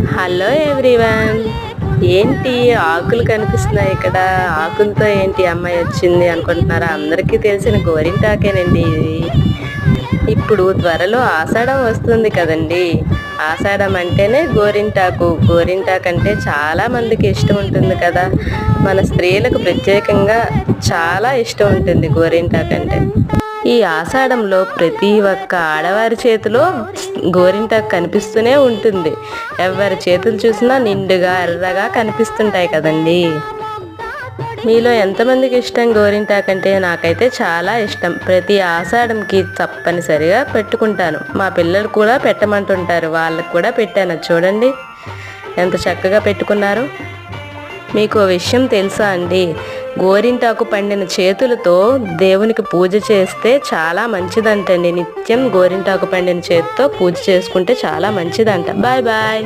Hello everyone. ఏంటి ఆకులు కనిపిస్తున్నాయి ఇక్కడ? ఆకులతో ఏంటి అమ్మాయి వచ్చింది అనుకుంటున్నారా? అందరికీ తెలిసిన గోరింటాకేనండి ఇది. ఇప్పుడు త్వరలో ఆషాఢం వస్తుంది కదండి. ఆషాఢం అంటేనే గోరింటాకు. గోరింటాకు అంటే చాలా మందికి ఇష్టం ఉంటుంది కదా. మన స్త్రీలకు ప్రత్యేకంగా చాలా ఇష్టం ఉంటుంది గోరింటాకు అంటే. ఈ ఆషాఢంలో ప్రతి ఒక్క ఆడవారి చేతిలో గోరింటాకు కనిపిస్తూనే ఉంటుంది. ఎవరి చేతులు చూసినా నిండుగా ఎర్రగా కనిపిస్తుంటాయి కదండి. మీలో ఎంతమందికి ఇష్టం గోరింటాకు అంటే? నాకైతే చాలా ఇష్టం. ప్రతి ఆషాఢంకి తప్పనిసరిగా పెట్టుకుంటాను. మా పిల్లలు కూడా పెట్టమంటుంటారు, వాళ్ళకు కూడా పెట్టాను. చూడండి ఎంత చక్కగా పెట్టుకున్నారు. మీకు విషయం తెలుసా అండి? గోరింటాకు పండిన చేతులతో దేవునికి పూజ చేస్తే చాలా మంచిదంటండి. నిత్యం గోరింటాకు పండిన చేతితో పూజ చేసుకుంటే చాలా మంచిదంట. Bye bye.